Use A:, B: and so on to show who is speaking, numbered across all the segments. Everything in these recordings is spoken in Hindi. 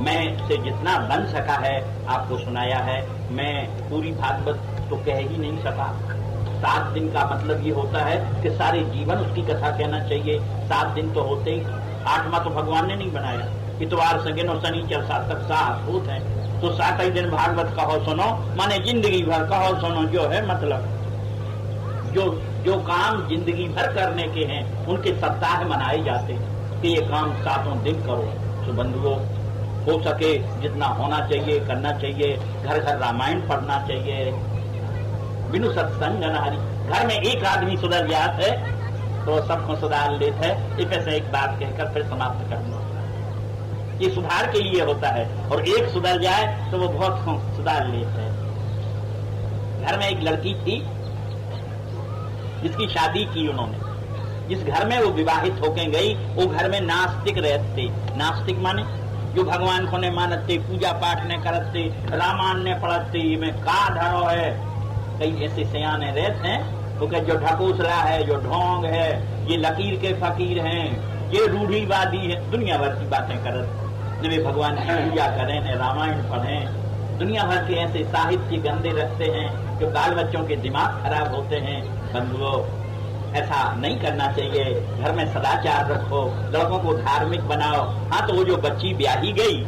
A: मैं से जितना बन सका है आपको सुनाया है। मैं पूरी भागवत तो कह ही नहीं सका। 7 दिन का मतलब ये होता है कि सारे जीवन उसकी कथा कहना चाहिए। 7 दिन तो होते ही, 8वां तो भगवान ने नहीं बनाया। इतवार सगिनो शनिचर 7 तक सात होते हैं, तो 7 ही दिन भागवत कहो सुनो, माने जिंदगी भर कहो सुनो। जो है मतलब जो काम जिंदगी भर करने के हैं उनके सप्ताह मनाए जाते हैं कि ये काम 7 दिन करो। तो बंधुओं, हो सके जितना होना चाहिए करना चाहिए। घर घर रामायण पढ़ना चाहिए। बिनु सत्संग नरहरि। घर में एक आदमी सुधर जाता है तो सबको सुधार लेते है। इस से एक बात कहकर फिर समाप्त करना, ये सुधार के लिए होता है। और एक सुधर जाए तो वो बहुत सुधार लेते है। घर में एक लड़की थी जिसकी शादी की उन्होंने। जिस घर में वो विवाहित होके गई वो घर में नास्तिक रहते। नास्तिक माने जो भगवान को ने मानते, पूजा पाठ ने करते, रामायण ने पढ़ते, में का धरो है। कई ऐसे सयाने रहते हैं तो जो ढकोसला है, जो ढोंग है, ये लकीर के फकीर हैं, ये रूढ़ीवादी है, दुनिया भर की बातें करते। वे भगवान की पूजा करें, न रामायण पढ़ें। दुनिया भर के ऐसे साहित्य गंदे रखते हैं कि बाल बच्चों के दिमाग खराब होते हैं। बंधुओं, ऐसा नहीं करना चाहिए। घर में सदाचार रखो, लड़कों को धार्मिक बनाओ। हाँ, तो वो जो बच्ची ब्याही गई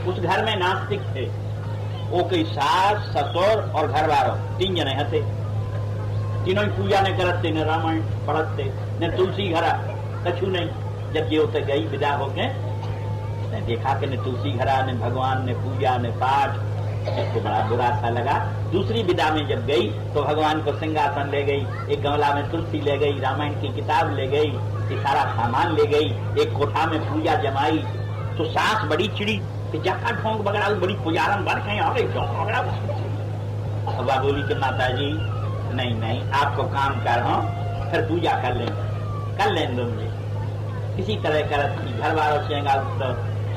A: उस घर में नास्तिक थे। वो कोई सास, ससुर और घर वालों 3 जने हथे। तीनों ही पूजा ने करते, न रामायण पढ़ते, न तुलसी घरा, कछु नहीं। जब ये होते गई विदा होके, ने देखा कि न तुलसी घरा, न भगवान, ने पूजा, ने पाठ। इसको बड़ा बुरा सा लगा। दूसरी विदा में जब गई तो भगवान को सिंहासन ले गई, एक गमला में तुलसी ले गई, रामायण की किताब ले गई, ये सारा सामान ले गई, एक कोठा में पूजा जमाई। तो सास बड़ी चिड़ी कि जाका ढोंग बगड़ा, बड़ी पुजारन बन के आ गई ढोंग बगड़ा। अब बोली कि माता जी नहीं, आपको काम कर हो, फिर पूजा कर लेंगे मुझे। किसी तरह करती घर वालों से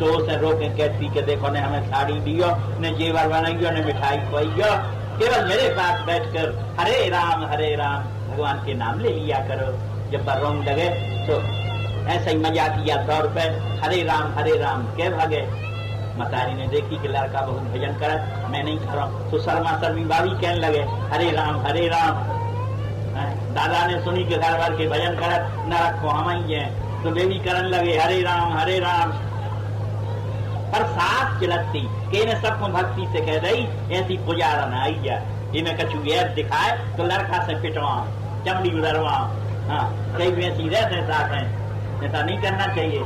A: चोर से रोके कहती कि देखो ने हमें साड़ी दियो, ने जेवर बनाइयो, ने मिठाई खुआइयो। केवल मेरे पास बैठकर हरे राम भगवान के नाम ले लिया करो। जब रोंग लगे तो ऐसा ही मजा किया 100 रुपए हरे राम के भागे। मतारी ने देखी कि लड़का बहुत भजन करे, मैं नहीं कर रहा हूँ, तो शर्मा शर्मी बाबी कहने लगे हरे राम। दादा ने सुनी कि घर भर के भजन करे, न रखो हम ही है, तो वे भी करने लगे हरे राम। पर सास चिलती के ने सबको भक्ति से कह रही ऐसी पुजारा न आई जाए। इन्हें कछु गैर दिखाए तो लड़का से पिटवा, चमड़ी उधरवा। हाँ, कई वैसी रहते साथ हैं, ऐसा नहीं करना चाहिए।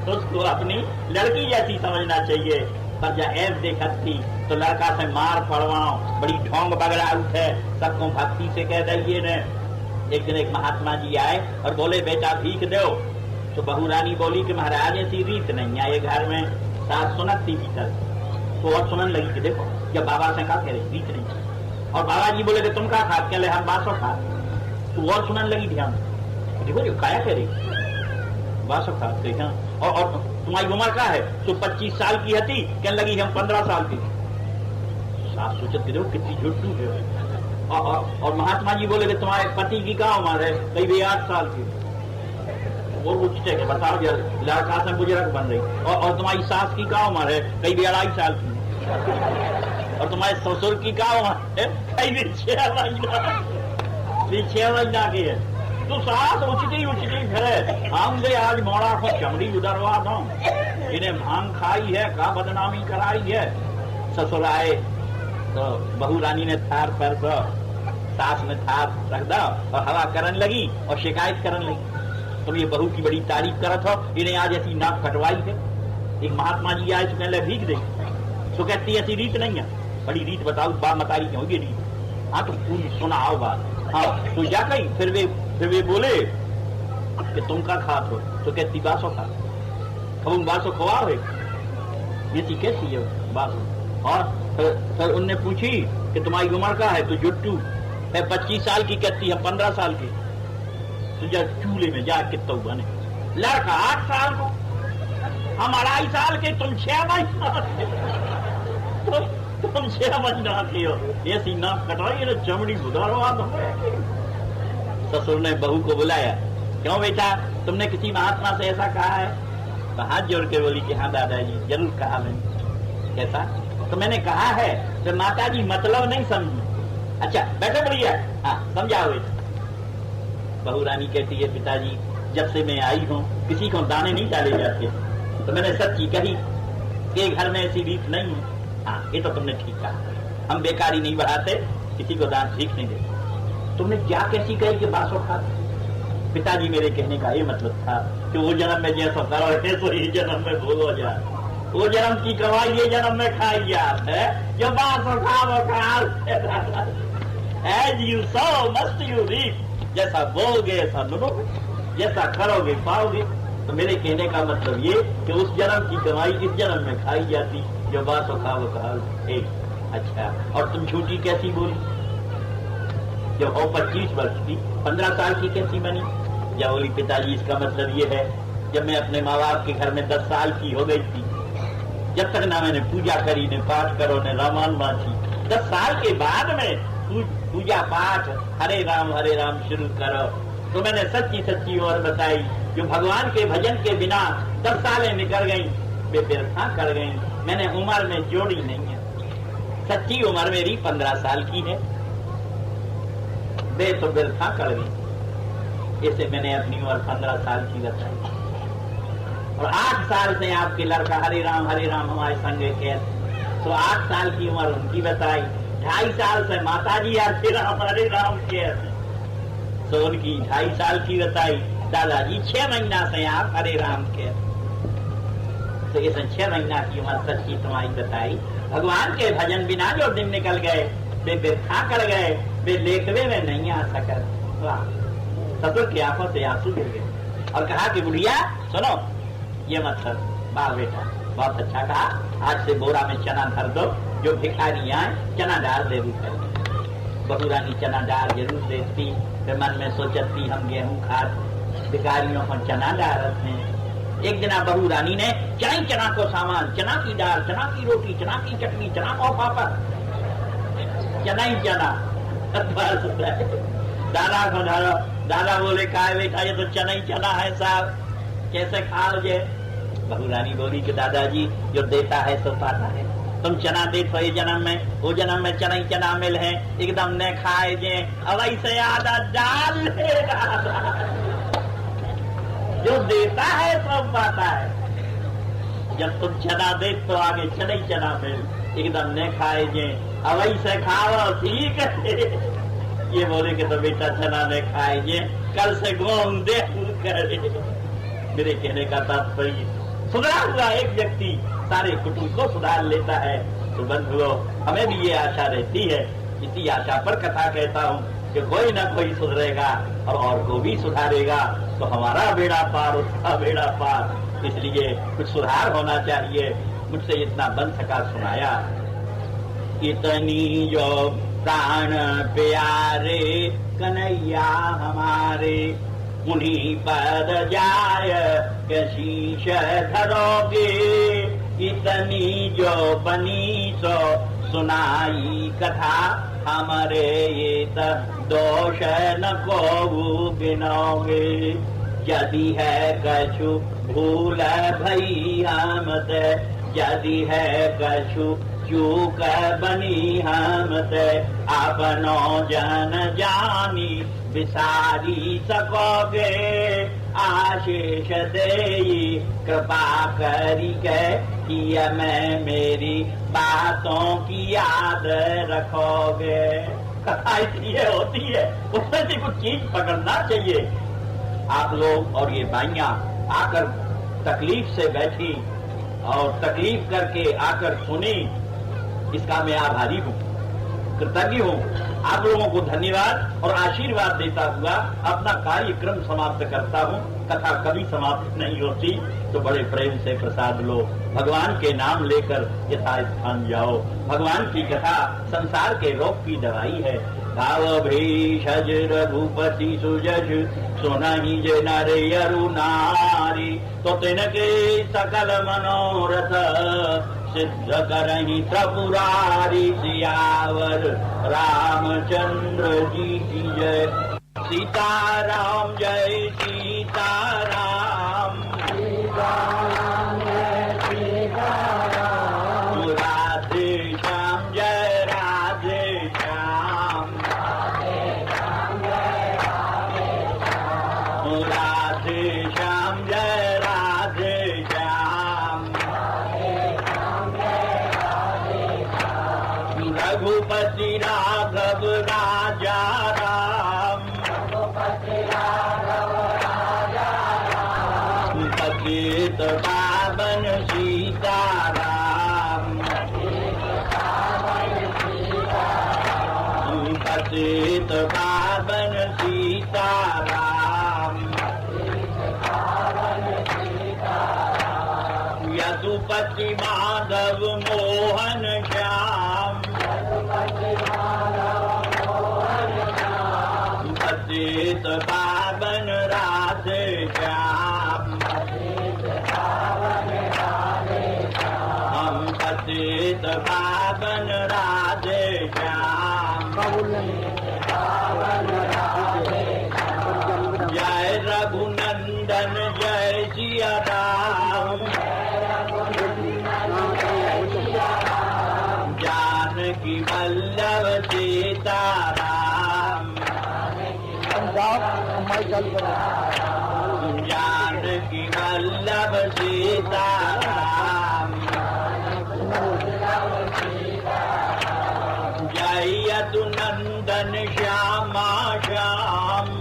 A: तो उसको अपनी लड़की जैसी समझना चाहिए। पर जब ऐप देखती तो लड़का से मार पड़वाओ, बड़ी ढोंग बगड़ा उठे, सबको भक्ति से कह रही है। एक दिन एक महात्मा जी आए और बोले बेटा भीख दो। तो बहू रानी बोली कि महाराज ऐसी रीत नहीं है, ये घर में सास सुनत थी भीतर। तो और सुनने लगी कि देखो जब बाबा से कहा कह रही रीत नहीं। और बाबा जी बोले कि तुम क्या खा, कहले हम बासो खा। तो और सुनने लगी ध्यान, देखो जो काया कह रही बासो खा। और तुम्हारी उम्र क्या है? तो 25 साल की हती, कहने लगी हम 15 साल की। सास सोचत कि देखो कितनी झुट्टू है। और महात्मा जी बोले कि तुम्हारे पति की क्या उम्र है? कई भी 8 साल की। और पूछते कि बताओ जरा, लड़का से बुजुर्ग बन रही। और तुम्हारी सास की क्या उम्र है? कई भी 2.5 साल की। और तुम्हारे ससुर की क्या उम्र है? कई भी 6 महीना की है। तो सास उचटी फिरे, हम दे आज मोड़ा को चमड़ी उधरवा दो, इन्हें भांग खाई है, का बदनामी कराई है। ससुर आए तो बहू रानी ने थार पर दो, सास ने थार रख दो और हवा करने लगी और शिकायत करने लगी। तुम ये बहू की बड़ी तारीफ करत हो, इन्हें आज ऐसी नाक कटवाई है। एक महात्मा जी आए तो कहने भीख दे, तो कहती ऐसी रीत नहीं है। बड़ी रीत बताओ, बात मतारी क्यों ये रीत? हाँ तो पूरी सुनाओ बात। हाँ तो जा कही फिर वे बोले कि तुम का खात हो? तो कहती बासो खा। खबुन बासो खवा है, ये सी कैसी है बासो? और फिर उनने पूछी कि तुम्हारी उम्र का है? तो जुट्टू है 25 साल की, कहती है 15 साल की। तो जब चूल्हे में जा कितना बने, लड़का 8 साल को, हम 2.5 साल के, तुम 6 महीना तुम 6 महीना के हो। ऐसी नाक कटाई है, चमड़ी उधारवा दो। ससुर ने बहू को बुलाया, क्यों बेटा तुमने किसी महात्मा से ऐसा कहा है? तो हाथ जोड़ के बोली कि हाँ दादाजी, जरूर कहा मैंने। कैसा? तो मैंने कहा है तो माता जी मतलब नहीं समझी। अच्छा बैठो बढ़िया, हाँ समझाओ। बहू रानी कहती है पिताजी जब से मैं आई हूँ किसी को दाने नहीं डाले जाते, तो मैंने सच्ची कही कि घर में ऐसी रीत नहीं है। हाँ ये तो तुमने ठीक कहा, हम बेकारी नहीं बढ़ाते, किसी को दान भीख नहीं देते। तुमने क्या कैसी कही कि बास उठा? पिताजी मेरे कहने का ये मतलब था कि वो जन्म में जैसा करो तो ये जन्म में भूल हो जाए, वो जन्म की कमाई ये जन्म में खाई जात है, जो बास उठा as you sow must you reap, जैसा बोलोगे ऐसा सुनोगे, जैसा करोगे पाओगे। तो मेरे कहने का मतलब ये कि उस जन्म की कमाई इस जन्म में खाई जाती, जो बात खाओ कहा। अच्छा और तुम झूठी कैसी बोली? जब हो 25 वर्ष की, 15 साल की कैसी बनी? जब बोली पिताजी इसका मतलब ये है जब मैं अपने माँ बाप के घर में 10 साल की हो गई थी, जब तक ना मैंने पूजा करी, ने पाठ करो, ने रामायण बांची, 10 साल के बाद में पूजा पाठ हरे राम शुरू करो, तो मैंने सच्ची सच्ची और बताई जो भगवान के भजन के बिना 10 सालें निकल गई, वे व्यर्था कर गई। मैंने उम्र में जोड़ी नहीं है, सच्ची उम्र मेरी 15 साल की है, वे तो व्यर्था कर गई। इसे मैंने अपनी उम्र 15 साल की बताई। और 8 साल से आपके लड़का हरे राम हमारे संग के, तो 8 साल की उम्र उनकी बताई। 2.5 साल से माता जी हरे राम के, तो उनकी 2.5 साल की बताई। दादाजी 6 महीना से आप हरे राम के, तो इस 6 महीना की उम्र सच्ची तुम्हारी बताई। भगवान के भजन बिना जो दिन निकल गए वे व्यर्था कर गए, वे लेखवे में नहीं आ सकर। ससुर की आंखों से आंसू गिर गए और कहा कि बुढ़िया सुनो, ये मत कर। वाह बेटा बहुत अच्छा कहा, आज से बोरा में चना धर दो, जो भिखारी आए चना डाल दे दी कर। बहू रानी चना डाल जरूर देती, फिर मन में सोचती हम गेहूं खात भिखारियों को चना डालते हैं। एक दिन बहू रानी ने चना को सामान, चना की दाल, चना की रोटी, चना की चटनी, चना को पापड़, चना ही चना। दादा को डालो, दादा बोले का बेटा ये तो चना ही चना है साहब, कैसे खा लोगे? बहू रानी बोली कि दादाजी जो देता है सो पाता है, तुम चना दे तो ये जन्म में वो जन्म में चना ही चना मिल है, एकदम न खाए जे अब ऐसे आधा डाल ले। जो देता है सब पाता है, जब तुम चना दे तो आगे चना ही चना मिल, एकदम न खाए जे अब ऐसे खाओ ठीक है। ये बोले कि तो बेटा चना न खाए जे कल से गोम दे करे। मेरे कहने का तात्पर्य सुधरा हुआ एक व्यक्ति सारे कुटुंब को सुधार लेता है। तो बंधुओं हमें भी ये आशा रहती है, इसी आशा पर कथा कहता हूँ कि कोई न कोई सुधरेगा और को भी सुधारेगा, तो हमारा बेड़ा पार उसका बेड़ा पार। इसलिए कुछ सुधार होना चाहिए। मुझसे इतना बन सका सुनाया। इतनी जो प्राण प्यारे कन्हैया हमारे, उन्हीं पर जाय के शीश धरोगे। इतनी जो बनी सो सुनाई कथा, हमारे ये दोष न को गिनोगे। यदि है कछु भूल भई हमसे, यदि है कछु चूक बनी हमसे, अपनो जन जानी विसारी सकोगे। आशीष देई कृपा करी के, किया मैं मेरी बातों की याद रखोगे। कथा इसलिए होती है उसमें से कुछ चीज पकड़ना चाहिए। आप लोग और ये बाइयां आकर तकलीफ से बैठी और तकलीफ करके आकर सुनी, इसका मैं आभारी हूँ, कृतज्ञ हूँ। आप लोगों को धन्यवाद और आशीर्वाद देता हुआ अपना कार्यक्रम समाप्त करता हूँ। कथा कभी समाप्त नहीं होती, तो बड़े प्रेम से प्रसाद लो, भगवान के नाम लेकर यथास्थान जाओ। भगवान की कथा संसार के रोग की दवाई है। भाव भेषज रघुपति सुजज, सुनहि जे नर अरु नारी, तो तिनके सकल मनोरथ सिद्ध करहि त्रिपुरारी। सियावर रामचंद्र जी की जय। सीताराम जय सीताराम। सीताराम यदुपति माधव मोहन श्याम पतित पावन राधे श्याम हम पतित पावन राधे श्याम जय रघुनंदन जय सिया राम जानकी वल्लभ सीताराम जानकी वल्लभ सीताराम जय यदुनंदन श्यामा श्याम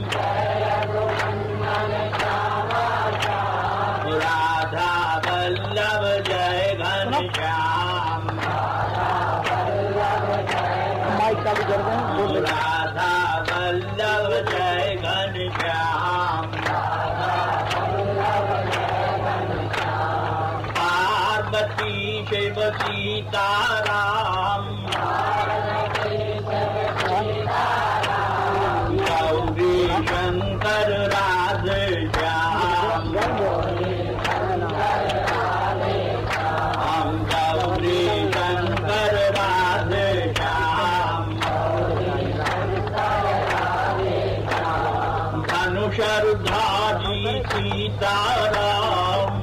A: राधा वल्लभ जय घनश्याम राधा वल्लभ जय घनश्याम पार्वती शिव सीताराम गौरी शंकर राधे श्याम हम गौरी शंकर राधे श्याम धनुषधारी सीताराम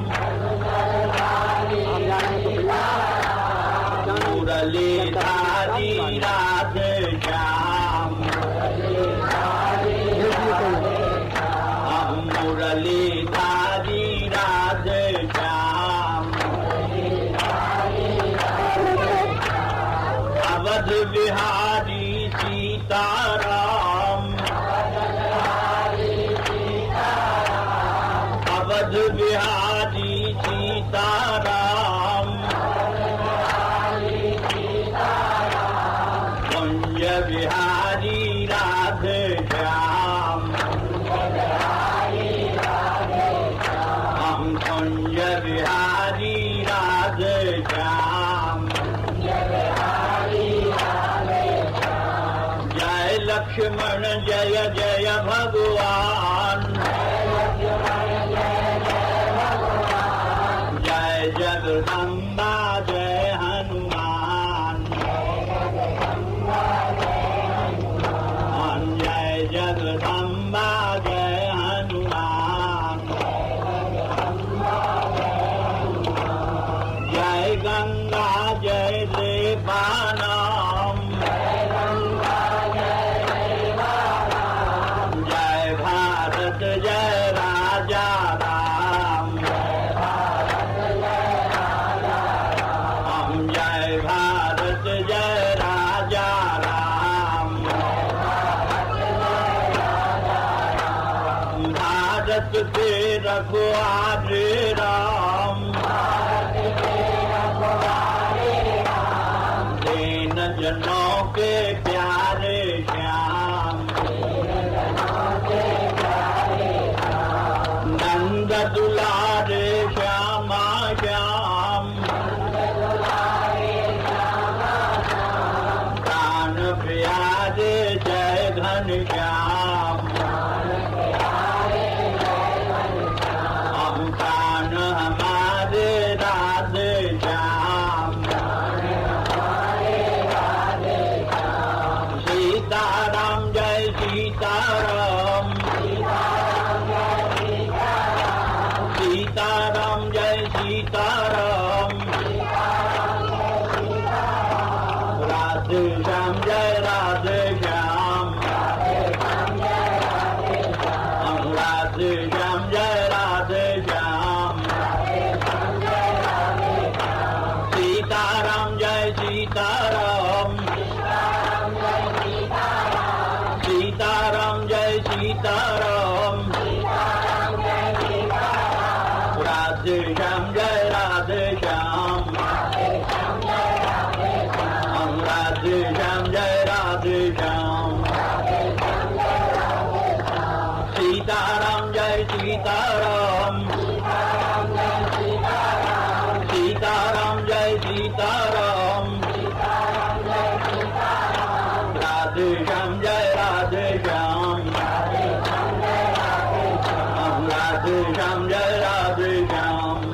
A: मुरलीधारी राधे श्याम हम मुरलीधारी राधे श्याम अवध बिहारी सीताराम अवध बिहारी सीताराम कुंज बिहारी राधे श्याम हम कुंज बिहारी राधे श्याम जय लक्ष्मण जय जय भगवान जय जगदम्बा जय हनुमान जय जगदम्बा जय हनुमान जय गंगा जय देवानाम जय भारत जय राजा राम हम जय भारत जय राजा राम भारत के रखवाले राम दीन जनों के प्यारे श्याम नंद दुलारे श्यामा श्याम प्राण प्यारे जय घनश्याम हम प्राण हमारे राधे श्याम सीताराम जय सीताराम सीताराम जय सीताराम राधे श्याम जय राधे श्याम हम राधे श्याम जय राधे श्याम सीताराम जय सीताराम सीताराम जय सीताराम राधे श्याम जय राधे श्याम हम राधे श्याम जय राधे श्याम सीताराम जय सीताराम सीताराम जय सीताराम राधे श्याम जय राधे श्याम राधे श्याम जय राधे श्याम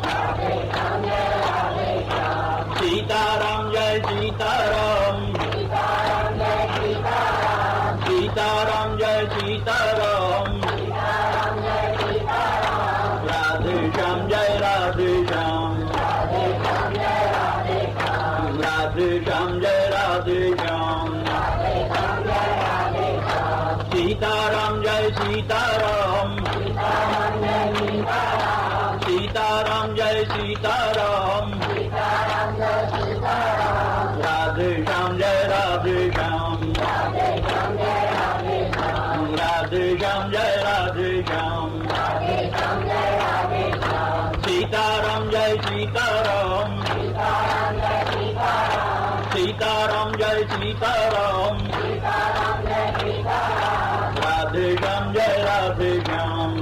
A: सीताराम जय सीताराम सीताराम जय सीताराम राधे श्याम जय राधे श्याम राधे श्याम जय राधे श्याम सीताराम जय सीताराम सीताराम जय सीताराम राधे श्याम जय राधे श्याम राधे श्याम जय राधे श्याम सीताराम जय सीताराम सीताराम जय सीताराम राधे श्याम जय राधे श्याम